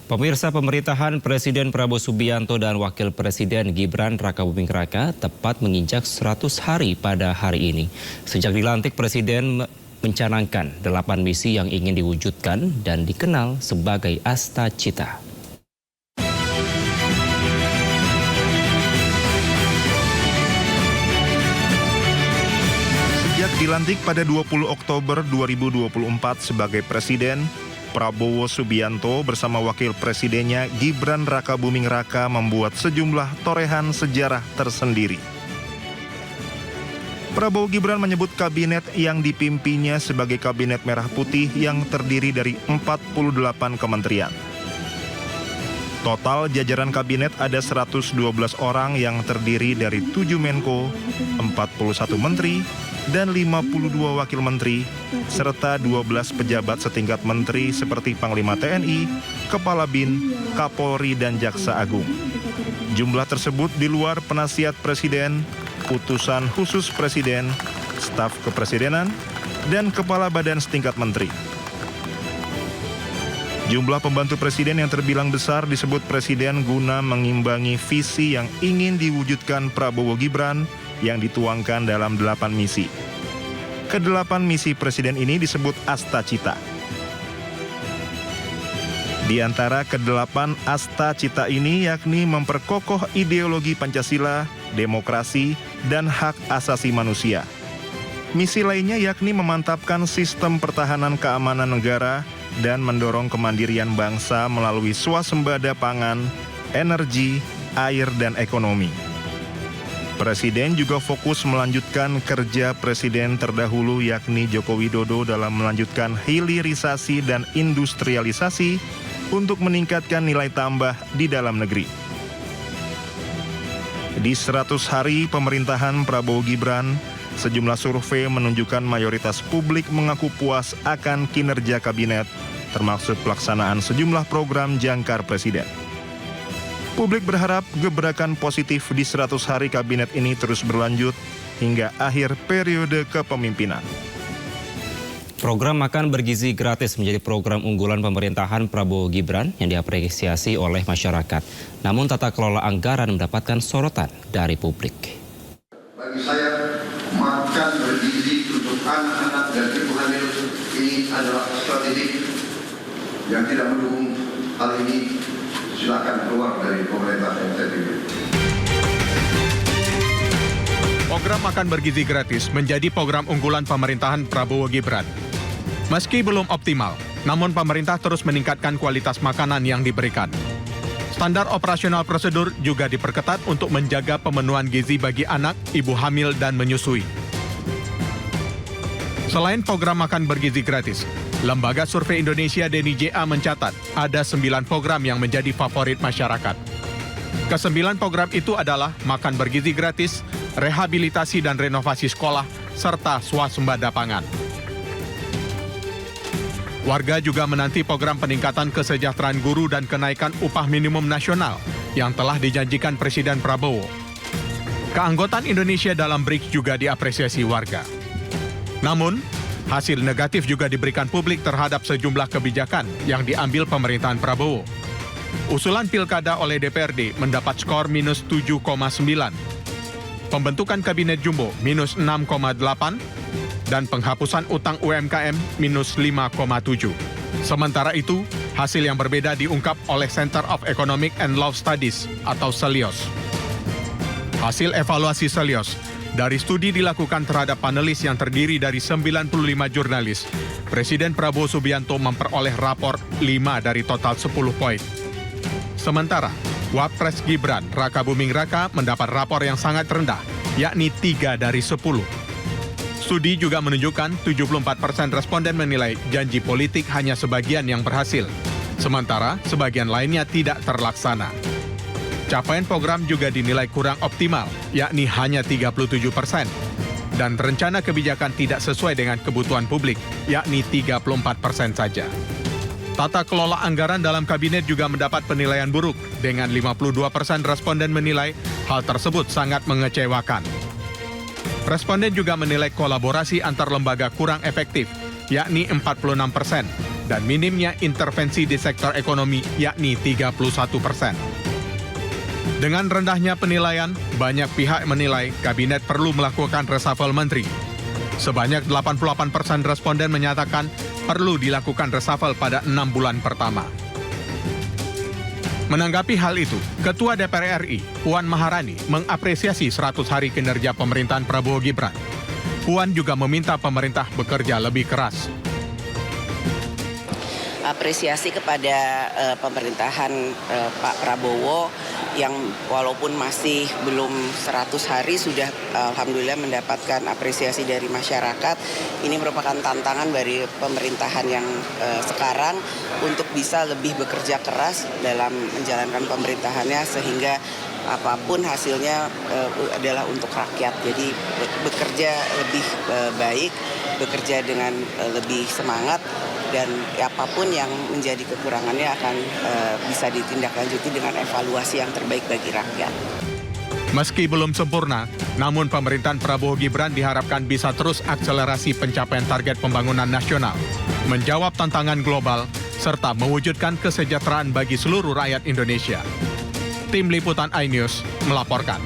Pemirsa, pemerintahan Presiden Prabowo Subianto dan Wakil Presiden Gibran Rakabuming Raka tepat menginjak 100 hari pada hari ini. Sejak dilantik, Presiden mencanangkan 8 misi yang ingin diwujudkan dan dikenal sebagai Asta Cita. Sejak dilantik pada 20 Oktober 2024 sebagai Presiden, Prabowo Subianto bersama Wakil Presidennya Gibran Rakabuming Raka membuat sejumlah torehan sejarah tersendiri. Prabowo Gibran menyebut kabinet yang dipimpinnya sebagai Kabinet Merah Putih yang terdiri dari 48 kementerian. Total jajaran kabinet ada 112 orang yang terdiri dari 7 Menko, 41 Menteri, dan 52 Wakil Menteri, serta 12 pejabat setingkat menteri seperti Panglima TNI, Kepala BIN, Kapolri, dan Jaksa Agung. Jumlah tersebut di luar penasihat Presiden, utusan khusus Presiden, staf kepresidenan, dan kepala badan setingkat menteri. Jumlah pembantu Presiden yang terbilang besar disebut Presiden guna mengimbangi visi yang ingin diwujudkan Prabowo Gibran yang dituangkan dalam 8 misi. Ke-8 misi Presiden ini disebut Asta Cita. Di antara ke-8 Asta Cita ini yakni memperkokoh ideologi Pancasila, demokrasi, dan hak asasi manusia. Misi lainnya yakni memantapkan sistem pertahanan keamanan negara dan mendorong kemandirian bangsa melalui swasembada pangan, energi, air, dan ekonomi. Presiden juga fokus melanjutkan kerja Presiden terdahulu yakni Joko Widodo dalam melanjutkan hilirisasi dan industrialisasi untuk meningkatkan nilai tambah di dalam negeri. Di 100 hari pemerintahan Prabowo Gibran, sejumlah survei menunjukkan mayoritas publik mengaku puas akan kinerja kabinet, termasuk pelaksanaan sejumlah program jangkar Presiden. Publik berharap gebrakan positif di 100 hari kabinet ini terus berlanjut hingga akhir periode kepemimpinan. Program makan bergizi gratis menjadi program unggulan pemerintahan Prabowo Gibran yang diapresiasi oleh masyarakat. Namun tata kelola anggaran mendapatkan sorotan dari publik. Bagi saya, makan bergizi untuk anak-anak dan ibu hamil ini adalah strategi yang tidak mendukung hal ini. Silakan keluar dari pemerintah yang saya pilih. Program makan bergizi gratis menjadi program unggulan pemerintahan Prabowo Gibran. Meski belum optimal, namun pemerintah terus meningkatkan kualitas makanan yang diberikan. Standar operasional prosedur juga diperketat untuk menjaga pemenuhan gizi bagi anak, ibu hamil, dan menyusui. Selain program makan bergizi gratis, Lembaga Survei Indonesia DNIJA mencatat ada 9 program yang menjadi favorit masyarakat. Ke-9 program itu adalah makan bergizi gratis, rehabilitasi dan renovasi sekolah, serta swasembada pangan. Warga juga menanti program peningkatan kesejahteraan guru dan kenaikan upah minimum nasional yang telah dijanjikan Presiden Prabowo. Keanggotaan Indonesia dalam BRICS juga diapresiasi warga. Namun, hasil negatif juga diberikan publik terhadap sejumlah kebijakan yang diambil pemerintahan Prabowo. Usulan pilkada oleh DPRD mendapat skor minus 7,9. Pembentukan kabinet jumbo minus 6,8 dan penghapusan utang UMKM minus 5,7. Sementara itu, hasil yang berbeda diungkap oleh Center of Economic and Law Studies atau CELIOS. Hasil evaluasi CELIOS dari studi dilakukan terhadap panelis yang terdiri dari 95 jurnalis, Presiden Prabowo Subianto memperoleh rapor 5 dari total 10 poin. Sementara, Wapres Gibran Rakabuming Raka mendapat rapor yang sangat rendah, yakni 3 dari 10. Studi juga menunjukkan 74% responden menilai janji politik hanya sebagian yang berhasil, sementara sebagian lainnya tidak terlaksana. Capaian program juga dinilai kurang optimal, yakni hanya 37%. Dan rencana kebijakan tidak sesuai dengan kebutuhan publik, yakni 34% saja. Tata kelola anggaran dalam kabinet juga mendapat penilaian buruk, dengan 52% responden menilai hal tersebut sangat mengecewakan. Responden juga menilai kolaborasi antar lembaga kurang efektif, yakni 46%, dan minimnya intervensi di sektor ekonomi yakni 31%. Dengan rendahnya penilaian, banyak pihak menilai kabinet perlu melakukan reshuffle menteri. Sebanyak 88% responden menyatakan perlu dilakukan reshuffle pada 6 bulan pertama. Menanggapi hal itu, Ketua DPR RI, Puan Maharani, mengapresiasi 100 hari kinerja pemerintahan Prabowo Gibran. Puan juga meminta pemerintah bekerja lebih keras. Apresiasi kepada pemerintahan Pak Prabowo yang walaupun masih belum 100 hari sudah alhamdulillah mendapatkan apresiasi dari masyarakat. Ini merupakan tantangan dari pemerintahan yang sekarang untuk bisa lebih bekerja keras dalam menjalankan pemerintahannya sehingga apapun hasilnya adalah untuk rakyat. Jadi bekerja lebih baik, bekerja dengan lebih semangat, dan apapun yang menjadi kekurangannya akan bisa ditindaklanjuti dengan evaluasi yang terbaik bagi rakyat. Meski belum sempurna, namun pemerintahan Prabowo Gibran diharapkan bisa terus akselerasi pencapaian target pembangunan nasional, menjawab tantangan global, serta mewujudkan kesejahteraan bagi seluruh rakyat Indonesia. Tim Liputan iNews melaporkan.